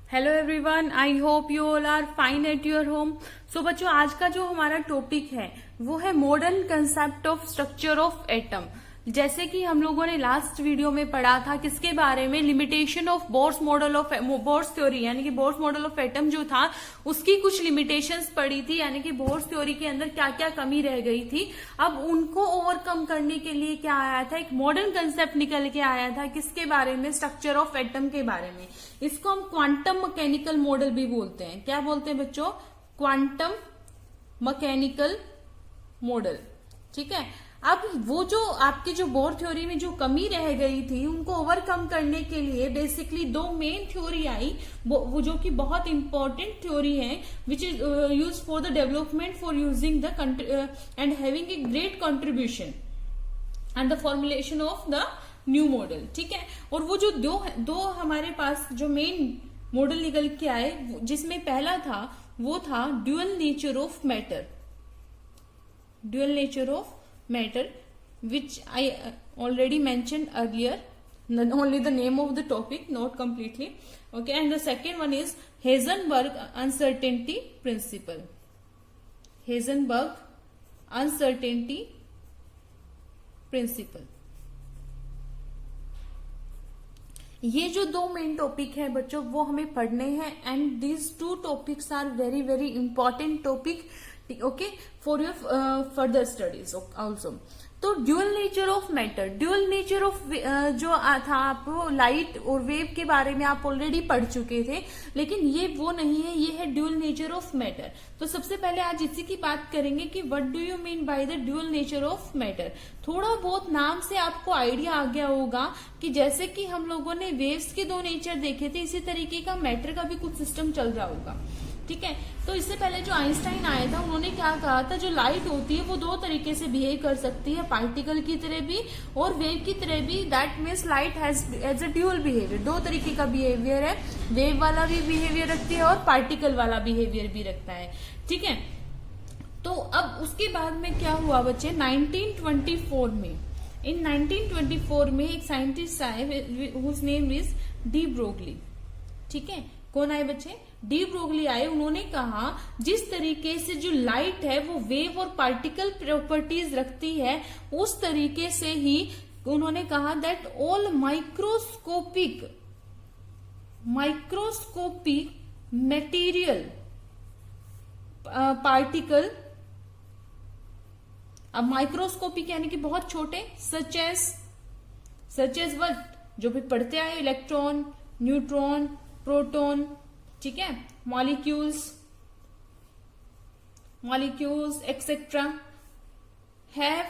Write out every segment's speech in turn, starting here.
Hello everyone, I hope you all are fine at your home. So बच्चों, आज का जो हमारा टॉपिक है वो है modern concept of structure of atom. जैसे कि हम लोगों ने लास्ट वीडियो में पढ़ा था किसके बारे में, limitation of Bohr's model of bourse theory, यानी कि बोर्स मॉडल ऑफ एटम जो था उसकी कुछ लिमिटेशंस पड़ी थी, यानी कि बोर्स थ्योरी के अंदर क्या क्या कमी रह गई थी। अब उनको ओवरकम करने के लिए क्या आया था, एक मॉडर्न कंसेप्ट निकल के आया था किसके बारे में, स्ट्रक्चर ऑफ एटम के बारे में। इसको हम क्वांटम मैकेनिकल मॉडल भी बोलते हैं। क्या बोलते हैं बच्चों? Quantum mechanical model. ठीक है। अब वो जो आपकी जो बोर थ्योरी में जो कमी रह गई थी उनको ओवरकम करने के लिए बेसिकली दो मेन थ्योरी आई, वो जो कि बहुत इंपॉर्टेंट थ्योरी है, which is use for the development for using the end having a great contribution and the formulation of the new model. ठीक है। और वो जो दो हमारे पास जो मेन मॉडल निकल के आए, जिसमें पहला था वो था dual nature of matter. Dual nature of matter, which I already mentioned earlier, only the name of the topic, not completely. Okay. And the second one is Heisenberg uncertainty principle. Heisenberg uncertainty principle. ये जो दो main topic है बच्चों वो हमें पढ़ने हैं, and these two topics are very very important topic, okay, for your further studies also. तो dual nature of matter, dual nature of जो था, आप लाइट और वेव के बारे में आप ऑलरेडी पढ़ चुके थे, लेकिन ये वो नहीं है, ये है ड्यूअल नेचर ऑफ मैटर। तो सबसे पहले आज इसी की बात करेंगे कि what do you mean by the dual nature of matter. थोड़ा बहुत नाम से आपको आइडिया आ गया होगा कि जैसे कि हम लोगों ने वेव्स के दो नेचर देखे थे, इसी तरीके का मैटर का भी कुछ सिस्टम चल रहा होगा। ठीक है। तो इससे पहले जो आइंस्टाइन आया था उन्होंने क्या कहा था, जो लाइट होती है वो दो तरीके से बिहेव कर सकती है, पार्टिकल की तरह भी और वेव की तरह भी। That means light has a dual behaviour, दो तरीके का बिहेवियर है, वेव वाला भी बिहेवियर रखती है और पार्टिकल वाला बिहेवियर भी रखता है। ठीक है। तो अब उसके बाद में क्या हुआ बच्चे, 1924 में, इन 1924 में एक साइंटिस्ट आए whose name is de Broglie. ठीक है। कौन आए बच्चे? डी ब्रोगली आए। उन्होंने कहा जिस तरीके से जो लाइट है वो वेव और पार्टिकल प्रॉपर्टीज रखती है, उस तरीके से ही उन्होंने कहा that all microscopic material particle, अब माइक्रोस्कोपिक यानी कि बहुत छोटे, सच एज व्हाट, जो भी पढ़ते आए, इलेक्ट्रॉन, न्यूट्रॉन, प्रोटॉन, ठीक है, molecules etcetera, have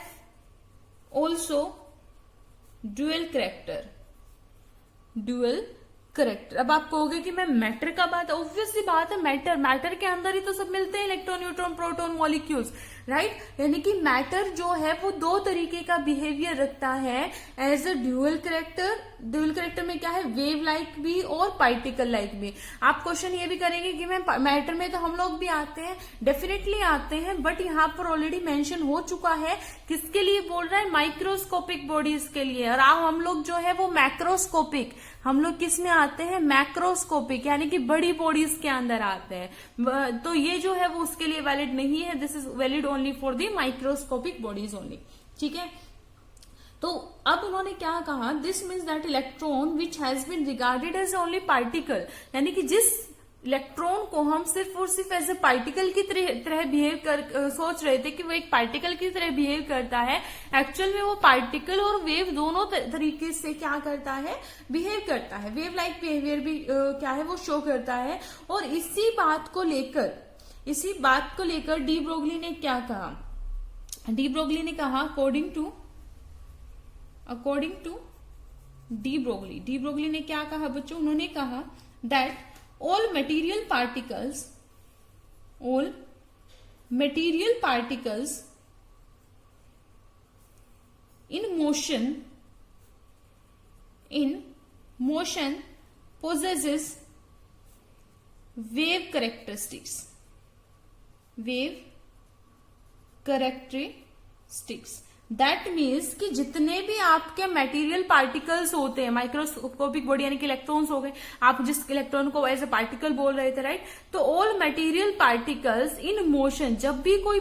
also dual character. अब आप कहोगे कि मैं मैटर का बात, ऑब्वियसली बात है, मैटर के अंदर ही तो सब मिलते हैं, electron, neutron, proton, molecules, right. यानी कि मैटर जो है वो दो तरीके का बिहेवियर रखता है as a dual character. Dual character में क्या है, वेव लाइक भी और पार्टिकल लाइक भी। आप क्वेश्चन ये भी करेंगे कि मैं मैटर में तो हम लोग भी आते हैं, डेफिनेटली आते हैं, बट यहाँ पर ऑलरेडी मेंशन हो चुका है, किसके लिए बोल रहा है, माइक्रोस्कोपिक बॉडीज के लिए। और हम लोग जो है वो मैक्रोस्कोपिक, हम लोग किस में आते हैं, मैक्रोस्कोपिक, यानी कि बड़ी बॉडीज के अंदर आते हैं। तो ये जो है वो उसके लिए वैलिड नहीं है, this is valid only for the microscopic bodies only. ठीक है। तो अब उन्होंने क्या कहा, this means that electron which has been regarded as only particle, यानी कि जिस इलेक्ट्रॉन को हम सिर्फ और सिर्फ एज ए पार्टिकल की तरह बिहेव कर सोच रहे थे कि वो एक पार्टिकल की तरह बिहेव करता है, एक्चुअल में वो पार्टिकल और वेव दोनों तरीके से क्या करता है, बिहेव करता है, वेव लाइक बिहेवियर भी क्या है वो शो करता है। और इसी बात को लेकर डी ब्रोगली ने क्या कहा, डी ब्रोगली ने कहा अकॉर्डिंग टू डी ब्रोगली ने क्या कहा बच्चों, उन्होंने कहा that all material particles in motion possesses wave characteristics। That means कि जितने भी आपके मटेरियल पार्टिकल्स होते हैं, माइक्रोस्कोपिक बॉडी यानी कि इलेक्ट्रॉन्स हो गए, आप जिस इलेक्ट्रॉन को एज ए पार्टिकल बोल रहे थे, राइट, तो all material particles in motion, जब भी कोई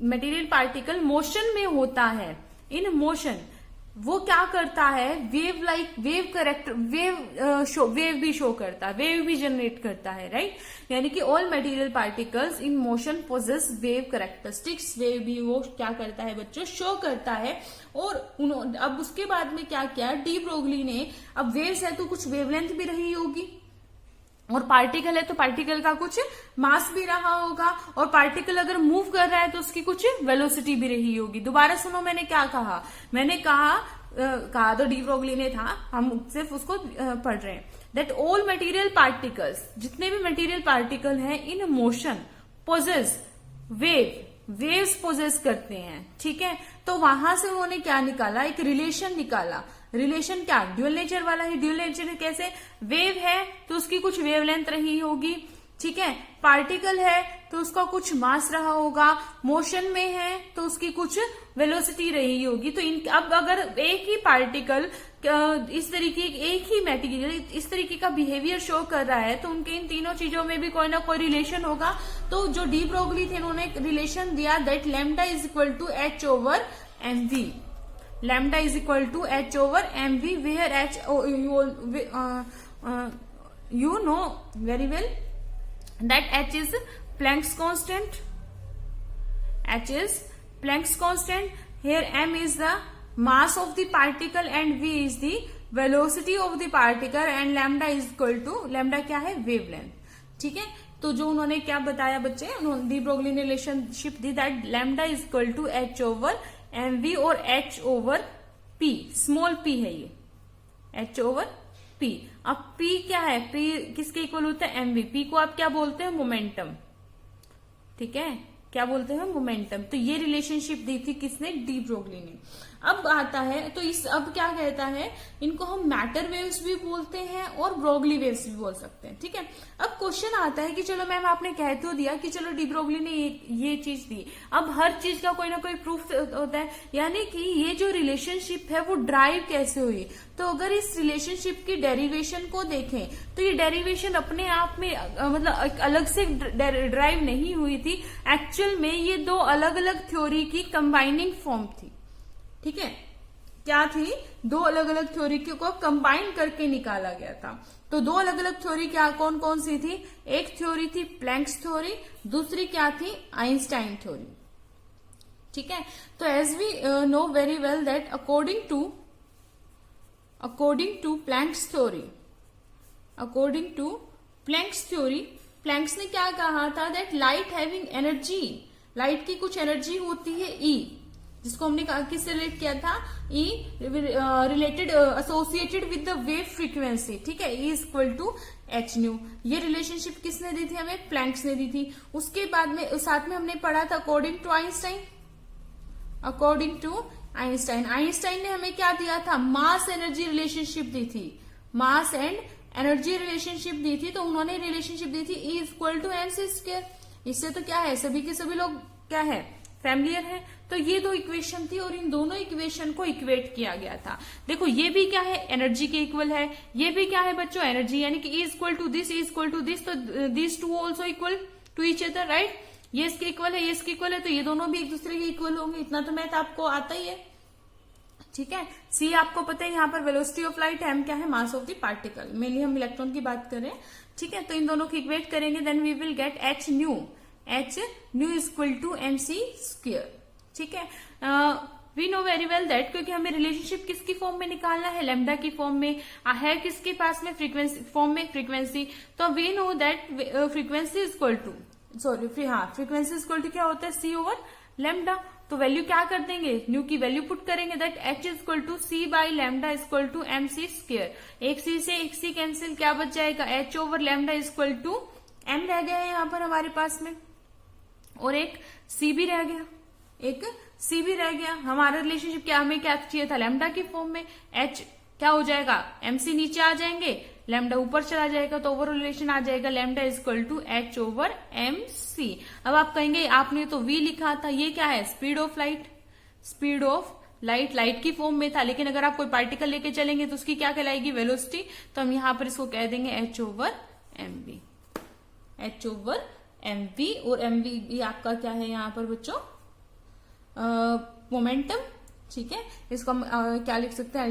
मटेरियल पार्टिकल मोशन में होता है, इन मोशन, वो क्या करता है, वेव भी शो करता है, वेव भी जनरेट करता है, राइट, यानी कि all material particles in motion possess wave characteristics, wave भी वो क्या करता है बच्चों, शो करता है। और अब उसके बाद में क्या किया डी ब्रोगली ने, अब वेव्स है तो कुछ वेवलेंथ भी रही होगी, और पार्टिकल है तो पार्टिकल का कुछ मास भी रहा होगा, और पार्टिकल अगर मूव कर रहा है तो उसकी कुछ वेलोसिटी भी रही होगी। दोबारा सुनो मैंने क्या कहा, मैंने कहा तो डी ब्रोगली ने था, हम सिर्फ उसको पढ़ रहे हैं, दैट ऑल मटेरियल पार्टिकल्स, जितने भी मटेरियल पार्टिकल हैं in motion possess waves possess करते हैं, ठीक है। तो वहां से उन्होंने क्या निकाला, एक रिलेशन निकाला। रिलेशन क्या, ड्यूअल नेचर वाला है। ड्यूअल नेचर कैसे, वेव है तो उसकी कुछ वेवलेंथ रही होगी, ठीक है, पार्टिकल है तो उसका कुछ मास रहा होगा, मोशन में है तो उसकी कुछ वेलोसिटी रही होगी। तो अब अगर एक ही पार्टिकल इस तरीके, एक ही मटेरियल इस तरीके का बिहेवियर शो कर रहा है, तो उनके इन तीनों चीजों में भी कोई ना कोई रिलेशन होगा। तो जो डी ब्रोगली थे उन्होंने एक रिलेशन दिया, that lambda is equal to H over M V, lambda is equal to h over mv, where h you know very well that h is Planck's constant, h is Planck's constant, here m is the mass of the particle and v is the velocity of the particle, and lambda is equal to, lambda क्या है, wavelength, ठीक है। तो जो उन्होंने क्या बताया बच्चे, उन्होंने डी ब्रोगली ने रिलेशनशिप दी, that lambda is equal to H over M v, और h over p, small p है ये, एच ओवर पी। अब पी क्या है, पी किसके इक्वल होता है, एम वी। पी को आप क्या बोलते हैं, मोमेंटम, ठीक है, क्या बोलते हैं, मोमेंटम। तो ये रिलेशनशिप दी थी किसने, डी ब्रोगली ने। अब आता है तो अब क्या कहता है, इनको हम मैटर वेव्स भी बोलते हैं और ब्रोगली वेव्स भी बोल सकते हैं, ठीक है। अब क्वेश्चन आता है कि चलो मैम आपने कह तो दिया कि चलो डी ब्रोगली ने ये चीज दी, अब हर चीज का कोई ना कोई प्रूफ होता है, यानी कि ये जो रिलेशनशिप है वो ड्राइव कैसे हुई। तो अगर इस रिलेशनशिप की डेरिवेशन को देखें तो ये डेरिवेशन अपने आप में मतलब अलग से ड्राइव नहीं हुई थी, एक्चुअल में ये दो अलग अलग थ्योरी की कंबाइनिंग फॉर्म थी, ठीक है। क्या थी, दो अलग अलग थ्योरी को कंबाइन करके निकाला गया था। तो दो अलग अलग थ्योरी क्या, कौन कौन सी थी, एक थ्योरी थी प्लैंक्स थ्योरी, दूसरी क्या थी, आइंस्टाइन थ्योरी, ठीक है। तो as we know very well that according to Planck's theory, Planck's ने क्या कहा था, that light having energy, light की कुछ एनर्जी होती है ई, जिसको हमने किससे रिलेट किया था, E related associated with the wave frequency, ठीक है, E equal to H nu. ये रिलेशनशिप किसने दी थी, हमें प्लैंक्स ने दी थी। उसके बाद में साथ में हमने पढ़ा था अकॉर्डिंग टू आइंस्टाइन, आइंस्टाइन ने हमें क्या दिया था, मास एनर्जी रिलेशनशिप दी थी, मास एंड एनर्जी रिलेशनशिप दी थी। तो उन्होंने रिलेशनशिप दी थी E equal to M C square. इससे तो क्या है, सभी के सभी लोग क्या है, फैमिलियर है। तो ये दो इक्वेशन थी और इन दोनों इक्वेशन को इक्वेट किया गया था। देखो ये भी क्या है, एनर्जी के इक्वल है, ये भी क्या है बच्चों, एनर्जी, यानी कि E equal to this, E equal to this, तो this two also equal to each other, right. ये इसके इक्वल है, ये इसके इक्वल है, तो ये दोनों भी एक दूसरे के इक्वल होंगे। इतना तो मैथ आपको आता ही है, ठीक है। सी आपको पता है, यहाँ पर वेलोसिटी ऑफ लाइट, एम क्या है, mass of the particle, mainly हम इलेक्ट्रॉन की बात करें, ठीक है। तो इन दोनों को इक्वेट करेंगे, then we will get H nu is equal to M C square, ठीक है। We know very well that, क्योंकि हमें रिलेशनशिप किसकी फॉर्म में निकालना है, लैम्डा की फॉर्म में है, किसके पास में, फ्रीक्वेंसी फॉर्म में, फ्रीक्वेंसी। तो we know that frequency is equal to, frequency is equal to क्या होता है, सी ओवर लैम्डा। तो वैल्यू क्या कर देंगे, न्यू की वैल्यू पुट करेंगे, that H is equal to C by lambda is equal to M C square. एक सी से एक सी कैंसिल, क्या बच जाएगा, H over lambda is equal to M रह गया है यहाँ पर हमारे पास में, और एक सी भी रह गया, हमारा रिलेशनशिप क्या, हमें क्या चाहिए था, लैम्डा की फॉर्म में। एच क्या हो जाएगा, एम सी नीचे आ जाएंगे, लैम्डा ऊपर चला जाएगा, तो ओवरऑल रिलेशन आ जाएगा lambda is equal to H over M C. अब आप कहेंगे आपने तो वी लिखा था, ये क्या है, speed of light, speed of light की फॉर्म में था, लेकिन अगर आप कोई पार्टिकल लेके चलेंगे तो उसकी क्या कहलाएगी, वेलोसिटी। तो हम यहां पर इसको कह देंगे h/mv, h/mv। और mv भी आपका क्या है यहाँ पर बच्चों, मोमेंटम, ठीक है। इसको हम क्या लिख सकते हैं,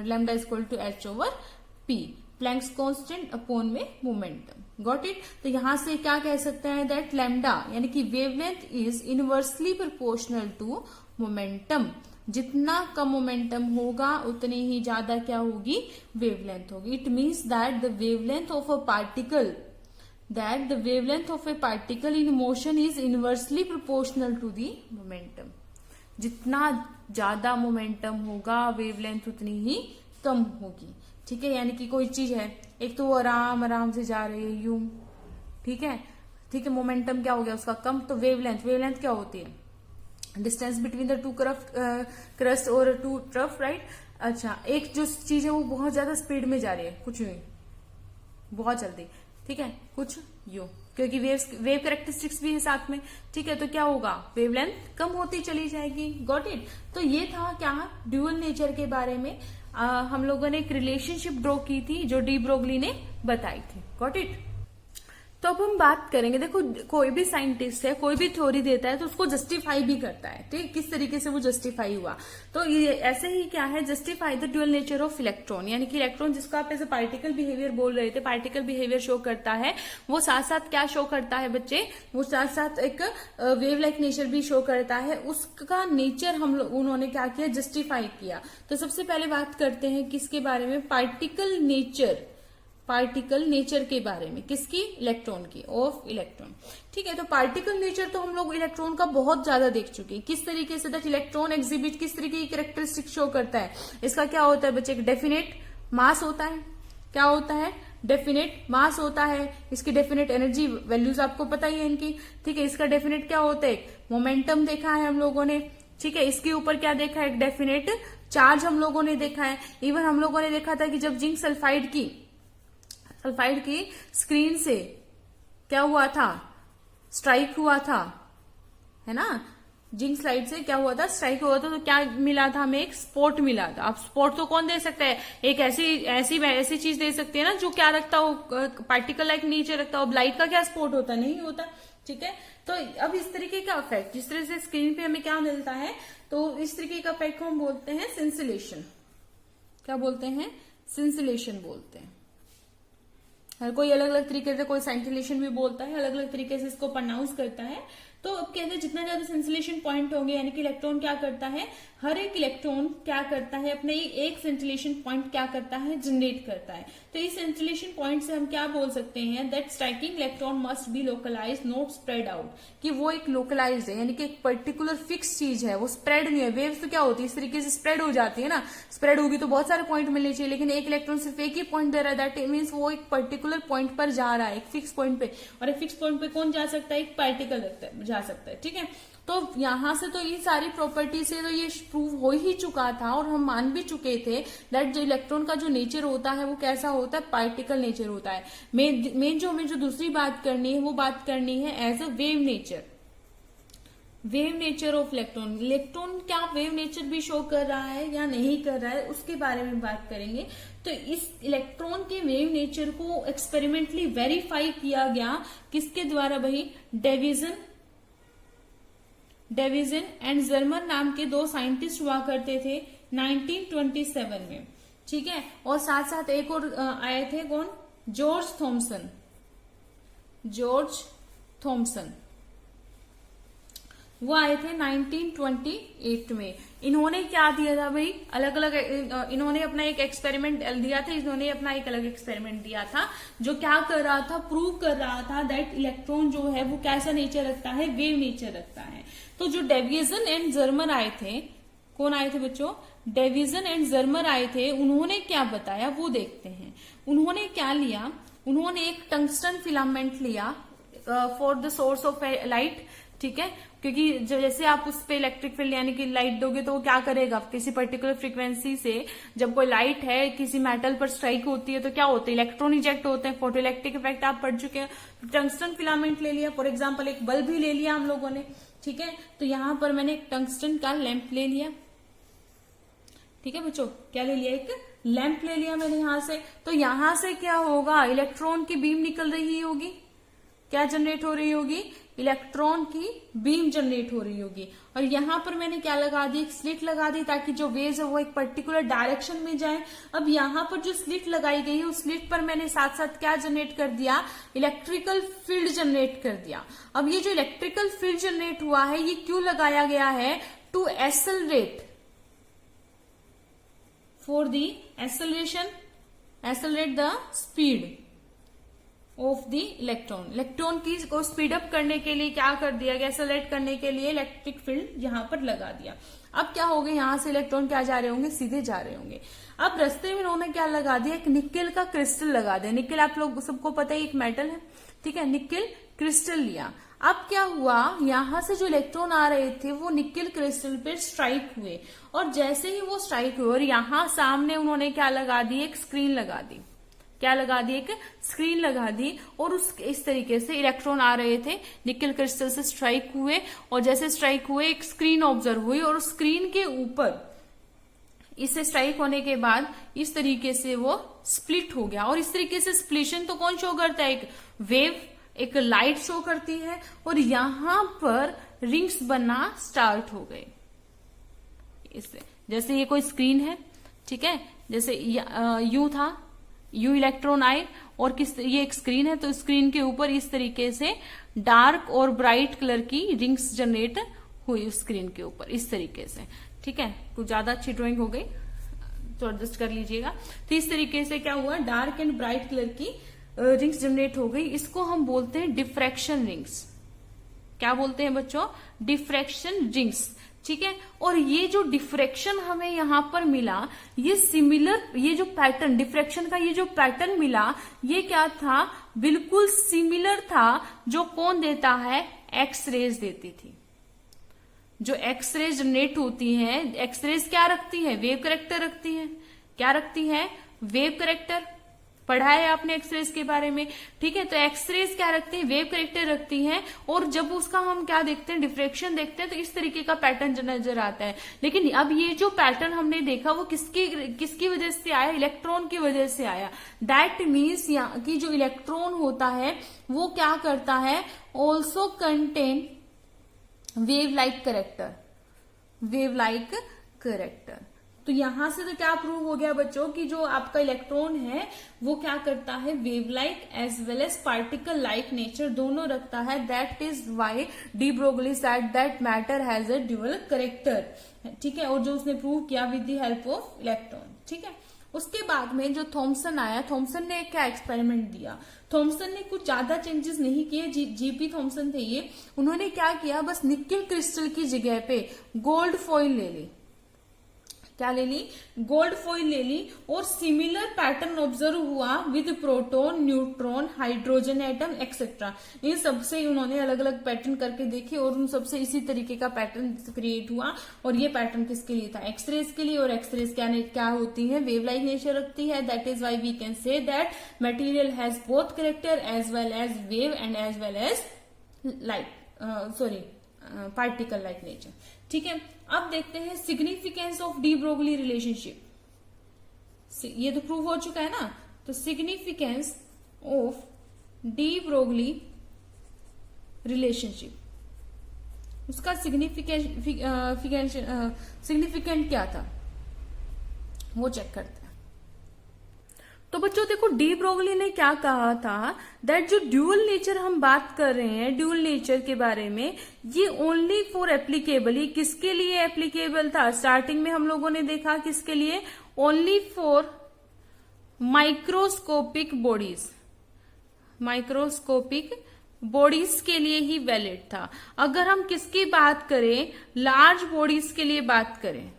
lambda equal to h/p, Planck's constant upon में मोमेंटम। Got it. तो यहां से क्या कह सकते हैं, दैट लैम्डा यानी कि wavelength is inversely proportional to momentum. जितना कम मोमेंटम होगा उतनी ही ज्यादा क्या होगी, वेवलेंथ होगी। It means that the wavelength of a particle in motion is inversely proportional to the momentum. जितना ज्यादा मोमेंटम होगा वेवलेंथ उतनी ही कम होगी, ठीक है। यानी कि कोई चीज है, एक तो वो आराम से जा रही है यूं, ठीक है, मोमेंटम क्या हो गया उसका कम, तो वेवलेंथ क्या होती है, distance between the two crust और टू ट्रफ, राइट। अच्छा, एक जो चीज है वो बहुत ज्यादा स्पीड में जा रही है, कुछ यूं बहुत जल्दी, ठीक है, कुछ यूं, क्योंकि वेव कैरेक्टरिस्टिक्स भी है साथ में, ठीक है। तो क्या होगा, वेवलेंथ कम होती चली जाएगी। Got it. तो ये था क्या, ड्यूअल नेचर के बारे में हम लोगों ने एक रिलेशनशिप ड्रॉ की थी जो डी ब्रोगली ने बताई थी। Got it. तो अब हम बात करेंगे, देखो कोई भी साइंटिस्ट है, कोई भी थ्योरी देता है तो उसको जस्टिफाई भी करता है, ठीक, किस तरीके से वो जस्टिफाई हुआ। तो ये ऐसे ही क्या है, justify the dual nature of electron, यानी कि इलेक्ट्रॉन जिसको आप ऐसे पार्टिकल बिहेवियर बोल रहे थे, पार्टिकल बिहेवियर शो करता है, वो साथ साथ क्या शो करता है बच्चे, वो साथ साथ एक वेव लाइक नेचर भी शो करता है। उसका नेचर हम लोग उन्होंने क्या किया, जस्टिफाई किया। तो सबसे पहले बात करते हैं किसके बारे में, पार्टिकल नेचर के बारे में, किसकी, इलेक्ट्रॉन की, ऑफ इलेक्ट्रॉन, ठीक है। तो पार्टिकल नेचर तो हम लोग इलेक्ट्रॉन का बहुत ज्यादा देख चुके हैं, किस तरीके से दैट इलेक्ट्रॉन एग्जिबिट किस तरीके की कैरेक्टरिस्टिक शो करता है। इसका क्या होता है बच्चे, एक डेफिनेट मास होता है, क्या होता है, डेफिनेट मास होता है। इसकी डेफिनेट एनर्जी वैल्यूज आपको पता ही है इनकी, ठीक है। इसका डेफिनेट क्या होता है, मोमेंटम देखा है हम लोगों ने, ठीक है। इसके ऊपर क्या देखा है, एक डेफिनेट चार्ज हम लोगों ने देखा है। इवन हम लोगों ने देखा था कि जब जिंक सल्फाइड की स्क्रीन से क्या हुआ था, स्ट्राइक हुआ था, है ना, जिंक स्लाइड से क्या हुआ था, स्ट्राइक हुआ था, तो क्या मिला था हमें, एक स्पॉट मिला था। अब स्पॉट तो कौन दे सकता है, एक ऐसी चीज दे सकती है ना जो क्या रखता हो, पार्टिकल लाइक नेचर रखता हो। लाइट का क्या स्पॉट होता, नहीं होता, ठीक है। तो अब इस तरीके का इफेक्ट, जिस तरह से स्क्रीन पे हमें क्या मिलता है, तो इस तरीके का इफेक्ट को हम बोलते हैं सिंसिलेशन। क्या बोलते हैं, सिंसिलेशन बोलते हैं। हर कोई अलग अलग तरीके से, कोई सेंटिलेशन भी बोलता है, अलग अलग तरीके से इसको प्रोनाउंस करता है। तो अब कहते हैं जितना ज्यादा सेंसिलेशन पॉइंट होंगे, यानी कि इलेक्ट्रॉन क्या करता है, हर एक इलेक्ट्रॉन क्या करता है, अपने एक सेंटिलेशन पॉइंट क्या करता है, जनरेट करता है। तो इस सेंटिलेशन पॉइंट से हम क्या बोल सकते हैं, that striking electron must be localise not spread out, कि वो एक लोकलाइज है, यानी कि एक पर्टिकुलर फिक्स चीज है, वो स्प्रेड नहीं है। वेव्स तो क्या होती है, इस तरीके से स्प्रेड हो जाती है ना, स्प्रेड होगी तो बहुत सारे पॉइंट मिलने चाहिए, लेकिन एक इलेक्ट्रॉन सिर्फ एक ही पॉइंट दे रहा है, दैट मीन्स वो एक पर्टिकुलर पॉइंट पर जा रहा है, एक फिक्स पॉइंट पे। और एक फिक्स पॉइंट पे कौन जा सकता है, एक पार्टिकल जा सकता है, ठीक है। तो यहां से तो ये सारी प्रॉपर्टी से तो ये प्रूव हो ही चुका था, और हम मान भी चुके थे दैट जो इलेक्ट्रॉन का जो नेचर होता है वो कैसा होता है, पार्टिकल नेचर होता है। मेन जो हमें जो दूसरी बात करनी है वो बात करनी है as a wave nature of electron. Electron क्या वेव नेचर भी शो कर रहा है या नहीं कर रहा है, उसके बारे में बात करेंगे। तो इस इलेक्ट्रॉन के वेव नेचर को एक्सपेरिमेंटली वेरीफाई किया गया, किसके द्वारा भाई, डेविजन एंड जर्मन नाम के दो साइंटिस्ट हुआ करते थे 1927 में, ठीक है। और साथ साथ एक और आए थे, कौन, जॉर्ज थॉमसन, वो आए थे 1928 में। इन्होंने क्या दिया था भाई, अलग अलग इन्होंने अपना एक एक्सपेरिमेंट दिया था, इन्होंने अपना एक अलग एक्सपेरिमेंट दिया था जो क्या कर रहा था, प्रूव कर रहा था दैट इलेक्ट्रॉन जो है वो कैसा नेचर रखता है, वेव नेचर रखता है। तो जो डेविजन एंड जर्मर आए थे, कौन आए थे बच्चों, डेविजन एंड जर्मर आए थे, उन्होंने क्या बताया वो देखते हैं। उन्होंने क्या लिया, उन्होंने एक टंगस्टन फिलामेंट लिया for the source of light, ठीक है, क्योंकि जैसे आप उस पे इलेक्ट्रिक फील्ड यानी कि लाइट दोगे तो वो क्या करेगा, किसी पर्टिकुलर फ्रीक्वेंसी से जब कोई लाइट है किसी मेटल पर स्ट्राइक होती है तो क्या होता है, इलेक्ट्रॉन इजेक्ट होते हैं, फोटो इलेक्ट्रिक इफेक्ट आप पढ़ चुके हैं। टंगस्टन फिलामेंट ले लिया, फॉर एग्जाम्पल एक बल्ब ही ले लिया हम लोगों ने, ठीक है, तो यहां पर मैंने एक टंगस्टन का लैंप ले लिया। ठीक है बच्चों, क्या ले लिया, एक लैंप ले लिया मैंने यहां से। तो यहां से क्या होगा, इलेक्ट्रॉन की बीम निकल रही होगी, क्या जनरेट हो रही होगी, इलेक्ट्रॉन की बीम जनरेट हो रही होगी। और यहां पर मैंने क्या लगा दी, एक स्लिट लगा दी, ताकि जो वेव्स है वो एक पर्टिकुलर डायरेक्शन में जाए। अब यहां पर जो स्लिट लगाई गई है उस स्लिट पर मैंने साथ साथ क्या जनरेट कर दिया, इलेक्ट्रिकल फील्ड जनरेट कर दिया। अब ये जो इलेक्ट्रिकल फील्ड जनरेट हुआ है ये क्यों लगाया गया है, to accelerate, for the acceleration, accelerate the speed of the electron की को स्पीड अप करने के लिए क्या कर दिया गया, एक्सेलरेट करने के लिए इलेक्ट्रिक फील्ड यहां पर लगा दिया। अब क्या होगा, यहां से इलेक्ट्रॉन क्या जा रहे होंगे, सीधे जा रहे होंगे। अब रास्ते में उन्होंने क्या लगा दिया, एक निकेल का क्रिस्टल लगा दिया। निकेल आप लोग सबको पता है एक मेटल है, ठीक है, निकेल क्रिस्टल लिया। अब क्या हुआ, यहां से जो इलेक्ट्रॉन आ रहे थे वो निकेल क्रिस्टल पे स्ट्राइक हुए, और जैसे ही वो स्ट्राइक हुए और यहां सामने उन्होंने क्या लगा दी, एक स्क्रीन लगा दी। क्या लगा दी, एक स्क्रीन लगा दी, और इस तरीके से इलेक्ट्रॉन आ रहे थे, निकेल क्रिस्टल से स्ट्राइक हुए, और जैसे स्ट्राइक हुए एक स्क्रीन ऑब्जर्व हुई, और स्क्रीन के ऊपर इससे स्ट्राइक होने के बाद इस तरीके से वो स्प्लिट हो गया। और इस तरीके से स्प्लिशन तो कौन शो करता है, एक वेव, एक लाइट शो करती है, और यहां पर रिंग्स बनना स्टार्ट हो गए। इससे जैसे ये कोई स्क्रीन है, ठीक है, जैसे यू था, यू इलेक्ट्रॉन आए, और ये एक स्क्रीन है, तो स्क्रीन के ऊपर इस तरीके से डार्क और ब्राइट कलर की रिंग्स जनरेट हुई स्क्रीन के ऊपर, इस तरीके से। ठीक है, कुछ ज्यादा अच्छी ड्राइंग हो गई तो एडजस्ट कर लीजिएगा। तो इस तरीके से क्या हुआ, डार्क एंड ब्राइट कलर की रिंग्स जनरेट हो गई। इसको हम बोलते हैं डिफ्रैक्शन रिंग्स। क्या बोलते हैं बच्चों, डिफ्रैक्शन रिंग्स। ठीक है, और ये जो डिफ्रैक्शन हमें यहां पर मिला, ये सिमिलर, ये जो पैटर्न डिफ्रैक्शन का ये जो पैटर्न मिला, ये क्या था, बिल्कुल सिमिलर था जो कौन देता है, एक्स रेज देती थी। जो एक्स रेज जनरेट होती है, एक्स रेज क्या रखती है, वेव करेक्टर रखती है। क्या रखती है, वेव करेक्टर। पढ़ा है आपने एक्सरेज के बारे में, ठीक है। तो एक्सरेज क्या रखती है, वेव करेक्टर रखती है, और जब उसका हम क्या देखते हैं, डिफ्रेक्शन देखते हैं, तो इस तरीके का पैटर्न नजर आता है। लेकिन अब ये जो पैटर्न हमने देखा वो किसकी वजह से आया, इलेक्ट्रॉन की वजह से आया। दैट मीन्स कि जो इलेक्ट्रॉन होता है वो क्या करता है, also contain wave like character, wave like character. तो यहां से तो क्या प्रूव हो गया बच्चों कि जो आपका इलेक्ट्रॉन है वो क्या करता है, wave like as well as particle like nature दोनों रखता है। That is why de Broglie said that matter has a dual character. ठीक है, और जो उसने प्रूव किया with the help of electron. ठीक है, उसके बाद में जो थॉमसन आया, थॉमसन ने क्या एक्सपेरिमेंट दिया। थॉमसन ने कुछ ज्यादा चेंजेस नहीं किए, जीपी थॉमसन थे ये। उन्होंने क्या किया, बस निकेल क्रिस्टल की जगह पे गोल्ड फॉइल ले ली। क्या ले ली, गोल्ड फॉइल ले ली, और सिमिलर पैटर्न ऑब्जर्व हुआ with proton, neutron, hydrogen atom etcetera. इन सबसे उन्होंने अलग अलग पैटर्न करके देखे, और उन सबसे इसी तरीके का पैटर्न क्रिएट हुआ। और ये पैटर्न किसके लिए था, एक्सरेज के लिए। और एक्सरेज क्या होती है, वेव लाइक नेचर रखती है। That is why we can say that material has both character as well as wave and as well as light, particle like nature. ठीक है, अब देखते हैं significance of de Broglie relationship. ये तो prove हो चुका है ना। तो significance of de Broglie relationship, उसका सिग्निफिकेंट क्या था वो चेक करते हैं। तो बच्चों देखो, डी ब्रोगली ने क्या कहा था, दैट जो ड्यूअल नेचर हम बात कर रहे हैं, ड्यूअल नेचर के बारे में, ये ओनली फॉर एप्लीकेबल। ये किसके लिए एप्लीकेबल था, स्टार्टिंग में हम लोगों ने देखा किसके लिए, only for microscopic bodies, microscopic bodies के लिए ही वैलिड था। अगर हम किसकी बात करें, लार्ज बॉडीज के लिए बात करें,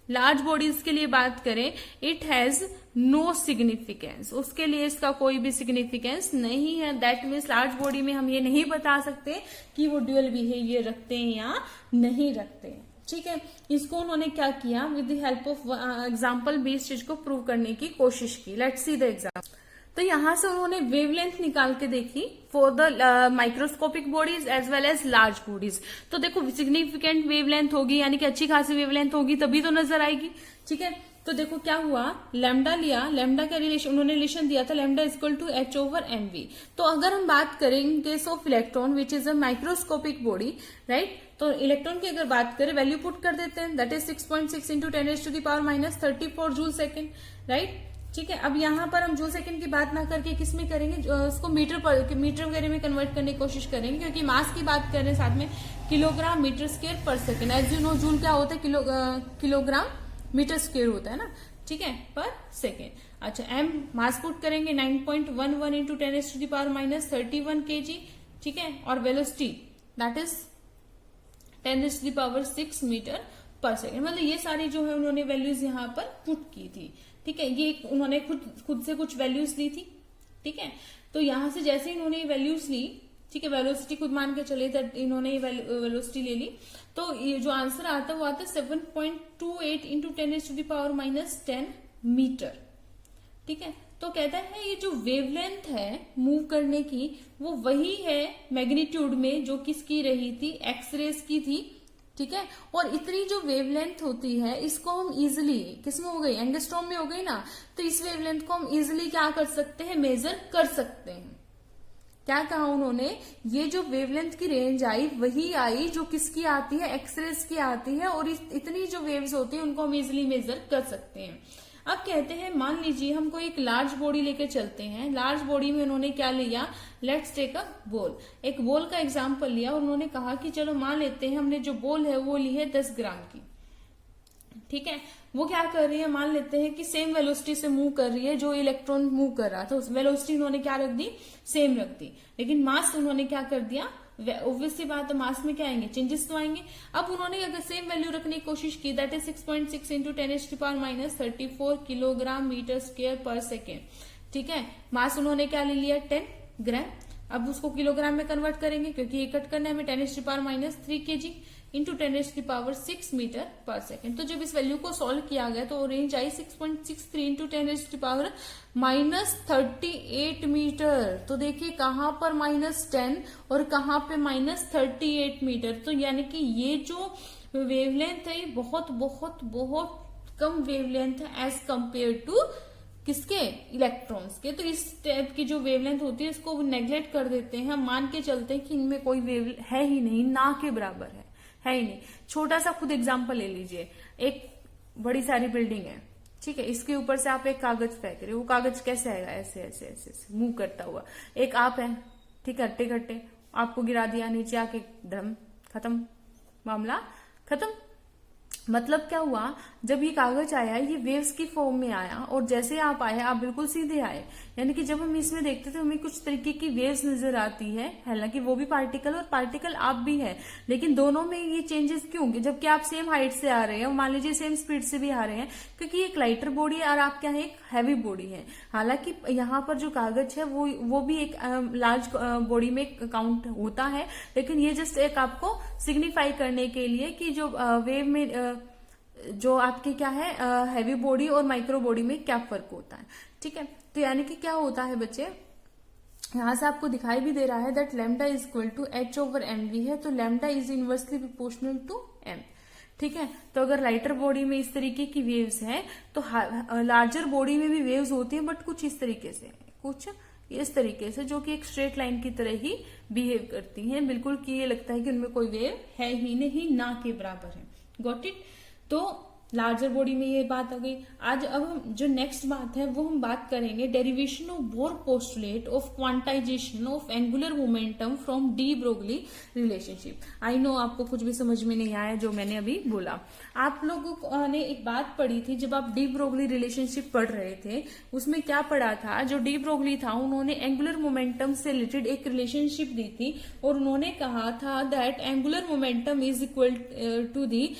लार्ज बॉडीज के लिए बात करें, इट हैज नो सिग्निफिकेंस, उसके लिए इसका कोई भी सिग्निफिकेंस नहीं है। दैट मीन्स लार्ज बॉडी में हम ये नहीं बता सकते कि वो ड्यूअल बिहेवियर रखते हैं या नहीं रखते हैं। ठीक है, इसको उन्होंने क्या किया, with the help of example based चीज को प्रूव करने की कोशिश की। Let's see the example. तो यहां से उन्होंने वेवलेंथ निकाल के देखी for the microscopic bodies as well as large bodies. तो देखो सिग्निफिकेंट वेवलेंथ होगी, यानी कि अच्छी खासी वेवलेंथ होगी तभी तो नजर आएगी। ठीक है, तो देखो क्या हुआ, लैम्डा लिया, लैम्डा का रिलेशन उन्होंने रिलेशन दिया था लैम्डा इक्वल टू h/mv। तो अगर हम बात करें in case of electron which is a microscopic body, right, तो इलेक्ट्रॉन की अगर बात करें वैल्यू पुट कर देते हैं, that is 6.6 into 10⁻⁻34 joule second, right. ठीक है, अब यहाँ पर हम जूल सेकंड की बात ना करके किस में करेंगे, उसको मीटर वगैरह में कन्वर्ट करने की कोशिश करेंगे, क्योंकि मास की बात कर रहे हैं साथ में, kilogram metre square per second. As you know joule क्या होता है, किलोग्राम मीटर स्क्वायर होता है ना, ठीक है, पर सेकेंड। अच्छा, एम मास पुट करेंगे 9.11 इंटू 10⁻31 kg, ठीक है, और वेलोसिटी दैट इज 10⁻6 मीटर पर सेकेंड। मतलब ये सारी जो है उन्होंने वैल्यूज यहाँ पर पुट की थी। ठीक है, ये उन्होंने खुद से कुछ वैल्यूज ली थी। ठीक है, तो यहां से जैसे इन्होंने ये वैल्यूज ली, ठीक है, वेलोसिटी खुद मान के चले, इन्होंने ये वेलोसिटी ले ली, तो ये जो आंसर आता है वो आता है 7.28 इंटू 10⁻10 मीटर। ठीक है, तो कहता है ये जो वेवलेंथ है मूव करने की वो वही है मैग्नीट्यूड में जो किसकी रही थी, एक्सरेज की थी। ठीक है, और इतनी जो वेवलेंथ होती है इसको हम इजिली, किसमें हो गई, एंगस्ट्रॉम में हो गई ना, तो इस वेवलेंथ को हम इजिली क्या कर सकते हैं, मेजर कर सकते हैं। क्या कहा उन्होंने, ये जो वेवलेंथ की रेंज आई वही आई जो किसकी आती है, एक्सरेज की आती है, और इतनी जो वेव्स होती है उनको हम इजिली मेजर कर सकते हैं। अब कहते हैं मान लीजिए हमको एक लार्ज बॉडी लेके चलते हैं, लार्ज बॉडी में उन्होंने क्या लिया, लेट्स टेक अ बॉल, एक बॉल का एग्जांपल लिया और उन्होंने कहा कि चलो मान लेते हैं हमने जो बॉल है वो ली है 10 ग्राम की। ठीक है, वो क्या कर रही है, मान लेते हैं कि सेम वेलोसिटी से मूव कर रही है जो इलेक्ट्रॉन मूव कर रहा था, उस वेलोसिटी उन्होंने क्या रख दी, सेम रख दी, लेकिन मास उन्होंने क्या कर दिया, ऑब्वियसली बात है मास में क्या आएंगे, चेंजेस तो आएंगे। अब उन्होंने अगर सेम वैल्यू रखने की कोशिश की, that is 6.6 into 10⁻34 kilogram metre square per second. ठीक है, मास उन्होंने क्या ले लिया, 10 ग्राम। अब उसको किलोग्राम में कन्वर्ट करेंगे क्योंकि ये कट करना है हमें, 10⁻³ kg इंटू 10⁻6 मीटर पर सेकेंड। तो जब इस वैल्यू को सॉल्व किया गया तो रेंज आई 6.63 इंटू 10⁻38 मीटर। तो देखिए कहां पर -10 और कहां पे -38 मीटर। तो यानी कि ये जो वेवलेंथ है ये बहुत बहुत बहुत कम वेवलेंथ है एज कंपेयर टू किसके, इलेक्ट्रॉन्स के। तो इस टाइप की जो वेवलेंथ होती है इसको नेग्लेक्ट कर देते हैं, हम मान के चलते हैं कि इनमें कोई वेव है ही नहीं, ना के बराबर है ही नहीं। छोटा सा खुद एग्जांपल ले लीजिए, एक बड़ी सारी बिल्डिंग है, ठीक है, इसके ऊपर से आप एक कागज फेंक रहे हो, वो कागज कैसे आएगा, ऐसे ऐसे ऐसे ऐसे मूव करता हुआ। एक आप है, ठीक है, हट्टे खट्टे आपको गिरा दिया नीचे आके, धर्म खत्म, मामला खत्म। मतलब क्या हुआ, जब ये कागज आया ये वेव्स की फॉर्म में आया और जैसे आप आए आप बिल्कुल सीधे आए, यानी कि जब हम इसमें देखते थे हमें कुछ तरीके की वेव्स नजर आती है, हालांकि वो भी पार्टिकल और पार्टिकल आप भी है, लेकिन दोनों में ये चेंजेस क्यों होंगे, जबकि आप सेम हाइट से आ रहे हैं, मान लीजिए सेम स्पीड से भी आ रहे हैं, क्योंकि एक लाइटर बॉडी है और आप क्या है, एक हैवी बॉडी है। हालांकि यहाँ पर जो कागज है वो भी एक लार्ज बॉडी में काउंट होता है, लेकिन ये जस्ट एक आपको सिग्निफाई करने के लिए कि जो वेव में जो आपके क्या है, हैवी बॉडी और माइक्रो बॉडी में क्या फर्क होता है। ठीक है, तो यानी कि क्या होता है बच्चे, यहां से आपको दिखाई भी दे रहा है that lambda is equal to h/mv है, तो lambda is inversely proportional to m। ठीक है, तो अगर लाइटर बॉडी में इस तरीके की वेव्स है तो लार्जर बॉडी में भी वेव्स होती है, बट कुछ इस तरीके से, कुछ इस तरीके से, जो कि एक स्ट्रेट लाइन की तरह ही बिहेव करती हैं, बिल्कुल कि ये लगता है कि उनमें कोई वेव है ही नहीं, ना के बराबर है। Got it. तो लार्जर बॉडी में ये बात आ गई। आज अब हम जो नेक्स्ट बात है वो हम बात करेंगे derivation of bore postulate of quantization of angular momentum from D Broglie relationship. I know आपको कुछ भी समझ में नहीं आया जो मैंने अभी बोला। आप लोगों ने एक बात पढ़ी थी जब आप डी ब्रोगली रिलेशनशिप पढ़ रहे थे, उसमें क्या पढ़ा था, जो डी ब्रोगली था उन्होंने एंगुलर मोमेंटम से रिलेटेड एक रिलेशनशिप दी थी और उन्होंने कहा था that angular momentum is equal to the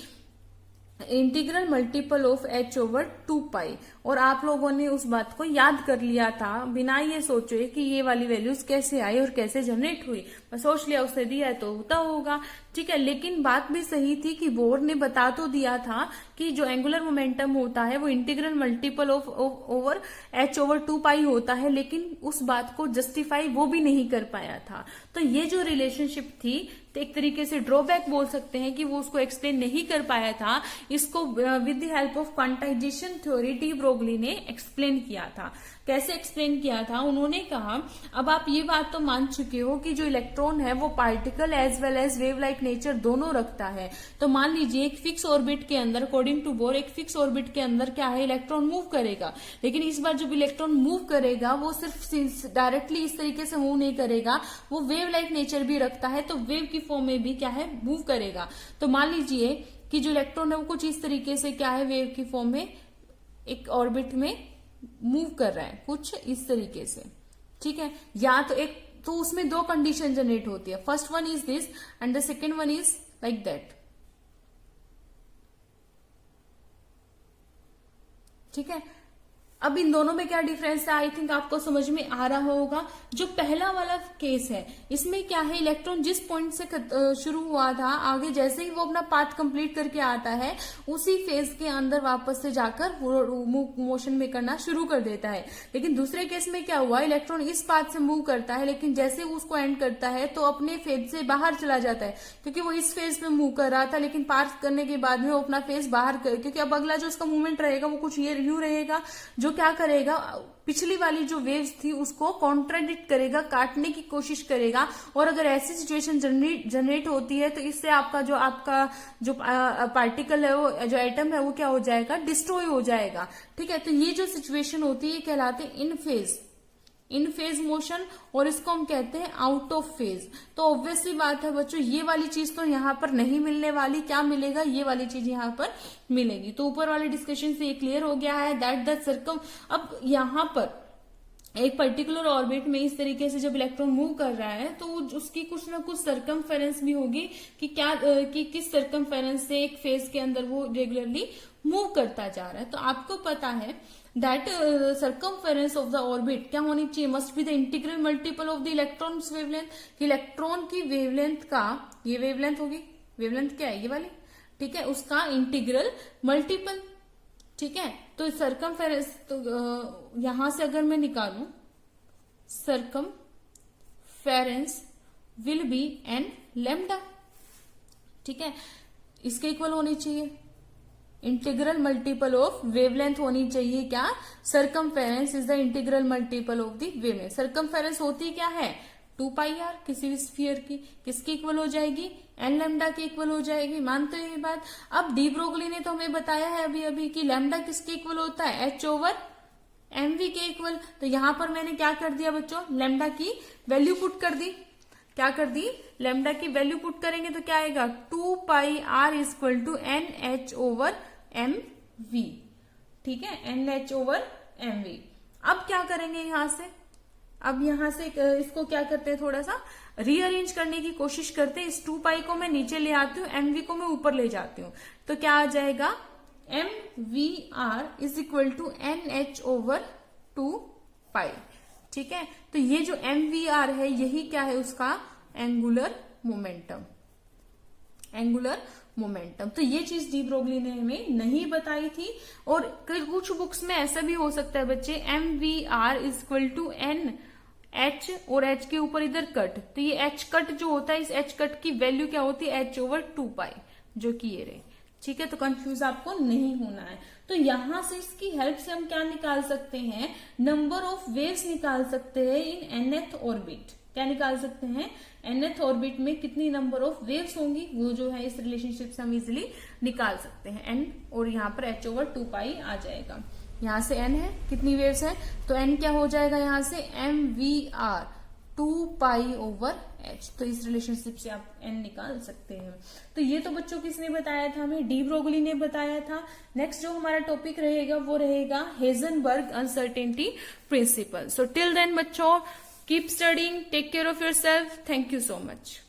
integral multiple of h/2π। और आप लोगों ने उस बात को याद कर लिया था बिना ये सोचे कि ये वाली वैल्यूज कैसे आई और कैसे जनरेट हुई, बस सोच लिया उसने दिया है तो होता होगा। ठीक है, लेकिन बात भी सही थी कि बोर ने बता तो दिया था कि कि जो एंगुलर मोमेंटम होता है वो integral multiple of over h/2 होता है, लेकिन उस बात को जस्टिफाई वो भी नहीं कर पाया था। तो ये जो रिलेशनशिप थी, तो एक तरीके से ड्रॉबैक बोल सकते हैं कि वो उसको एक्सप्लेन नहीं कर पाया था। इसको with the help of quantization theory D Broglie ने एक्सप्लेन किया था। कैसे एक्सप्लेन किया था? उन्होंने कहा, अब आप ये बात तो मान चुके हो कि जो इलेक्ट्रॉन है वो particle as well as wave like nature दोनों रखता है। तो मान लीजिए एक फिक्स ऑर्बिट के अंदर, अकॉर्डिंग टू बोर, एक फिक्स ऑर्बिट के अंदर क्या है, इलेक्ट्रॉन मूव करेगा। लेकिन इस बार जब इलेक्ट्रॉन मूव करेगा वो सिर्फ डायरेक्टली इस तरीके से मूव नहीं करेगा, वो वेव लाइक नेचर भी रखता है, तो वेव की फॉर्म में भी क्या है, मूव करेगा। तो मान लीजिए कि जो इलेक्ट्रॉन है वो कुछ इस तरीके से क्या है, वेव की फॉर्म में एक ऑर्बिट में मूव कर रहा है, कुछ इस तरीके से, ठीक है। या तो एक, तो उसमें दो कंडीशन जनरेट होती है। First one is this and the second one is like that, ठीक है। अब इन दोनों में क्या डिफरेंस है, आई थिंक आपको समझ में आ रहा होगा। जो पहला वाला केस है, इसमें क्या है, इलेक्ट्रॉन जिस पॉइंट से शुरू हुआ था, आगे जैसे ही वो अपना पाथ कंप्लीट करके आता है, उसी फेज के अंदर वापस से जाकर मोशन में करना शुरू कर देता है। लेकिन दूसरे केस में क्या हुआ, इलेक्ट्रॉन इस पाथ से मूव करता है, लेकिन जैसे उसको एंड करता है तो अपने फेज से बाहर चला जाता है, क्योंकि वो इस फेज में मूव कर रहा था, लेकिन पाथ करने के बाद में वो अपना फेज बाहर कर, क्योंकि अब अगला जो उसका मूवमेंट रहेगा वो कुछ ये यूं रहेगा, जो क्या करेगा, पिछली वाली जो वेव्स थी उसको कॉन्ट्राडिक्ट करेगा, काटने की कोशिश करेगा। और अगर ऐसी सिचुएशन जनरेट होती है तो इससे आपका जो पार्टिकल है, वो जो एटम है, वो क्या हो जाएगा, डिस्ट्रॉय हो जाएगा, ठीक है। तो ये जो सिचुएशन होती है कहलाते हैं इन फेज मोशन, और इसको हम कहते हैं आउट ऑफ फेज। तो ऑब्वियसली बात है बच्चों, ये वाली चीज तो यहाँ पर नहीं मिलने वाली, क्या मिलेगा, ये वाली चीज यहाँ पर मिलेगी। तो ऊपर वाले डिस्कशन से ये क्लियर हो गया है दैट द अब यहाँ पर एक पर्टिकुलर ऑर्बिट में इस तरीके से जब इलेक्ट्रॉन मूव कर रहा है तो उसकी कुछ ना कुछ सरकमफेरेंस भी होगी कि क्या कि किस सरकमफेरेंस से एक फेज के अंदर वो रेगुलरली मूव करता जा रहा है। तो आपको पता है that circumference of the orbit क्या होनी चाहिए, must be the integral multiple of the electrons wavelength. Electron की वेवलेंथ का, ये वेवलेंथ होगी, वेवलेंथ क्या है, ये वाली, ठीक है, उसका इंटीग्रल मल्टीपल, ठीक है। तो सरकमफेरेंस, तो यहां से अगर मैं निकालूं, circumference will be N lambda, ठीक है, इसके इक्वल होनी चाहिए इंटीग्रल मल्टीपल ऑफ वेवलेंथ होनी चाहिए क्या, circumference is the integral multiple of the wavelength. Circumference होती क्या है, 2πr, किसी भी स्फीयर की, किसकी इक्वल हो जाएगी, एन लैम्डा की इक्वल हो जाएगी। मानते हो ये बात। अब डी ब्रोगली ने तो हमें बताया है अभी कि लैम्डा किसके इक्वल होता है, h/mv के इक्वल। तो यहां पर मैंने क्या कर दिया बच्चों, लैम्डा की वैल्यू पुट कर दी। क्या कर दी, लैम्डा की वैल्यू पुट करेंगे तो क्या आएगा, 2πr इक्वल टू NH/mv, ठीक है, NH/mv। अब क्या करेंगे यहां से, अब यहां से इसको क्या करते हैं, थोड़ा सा रीअरेंज करने की कोशिश करते हैं। इस 2π को मैं नीचे ले आती हूँ, mv को मैं ऊपर ले जाती हूँ, तो क्या आ जाएगा, mvr is equal to NH/2π, ठीक है। तो ये जो mvr है यही क्या है, उसका एंगुलर मोमेंटम। तो ये चीज डी ब्रोगली ने हमें नहीं बताई थी। और कुछ बुक्स में ऐसा भी हो सकता है बच्चे, mvr is equal to n h और h के ऊपर इधर कट, तो ये h कट जो होता है, इस h कट की वैल्यू क्या होती है, h/2π, जो कि ये रहे, ठीक है। तो कंफ्यूज आपको नहीं होना है। तो यहां से इसकी हेल्प से हम क्या निकाल सकते हैं, नंबर ऑफ वेव्स निकाल सकते हैं इन nth ऑर्बिट। क्या निकाल सकते हैं, nth ऑर्बिट में कितनी नंबर ऑफ वेव्स होंगी, वो जो है इस रिलेशनशिप से हम इजिली निकाल सकते हैं। n और यहाँ पर h/2π आ जाएगा। यहाँ से n है, कितनी वेव्स है, तो n क्या हो जाएगा यहाँ से, mvr 2π/h। तो इस रिलेशनशिप से आप n निकाल सकते हैं। तो ये तो बच्चों किसने बताया था, हमें डी ब्रोगली ने बताया था। नेक्स्ट जो हमारा टॉपिक रहेगा वो रहेगा Heisenberg uncertainty principle. So till then बच्चों, keep studying, take care of yourself, thank you so much.